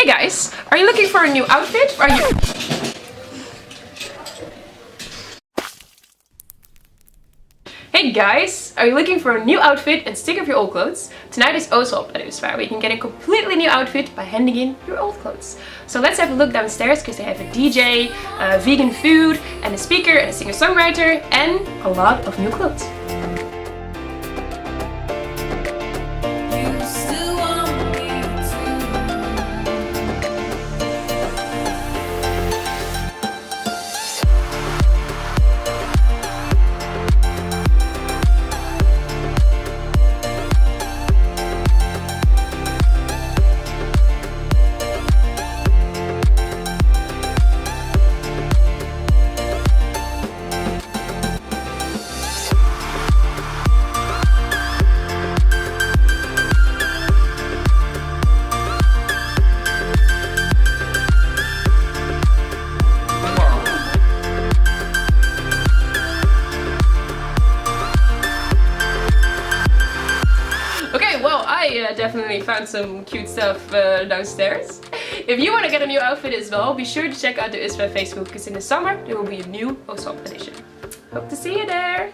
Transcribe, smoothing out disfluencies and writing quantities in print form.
Hey guys, are you looking for a new outfit? Hey guys, are you looking for a new outfit and sick of your old clothes? Tonight is Usva at Usva, where you can get a completely new outfit by handing in your old clothes. So let's have a look downstairs, because they have a DJ, vegan food, and a speaker, and a singer-songwriter, and a lot of new clothes. Okay, well, I definitely found some cute stuff downstairs. If you want to get a new outfit as well, be sure to check out the Usva Facebook, because in the summer there will be a new Usva edition. Hope to see you there!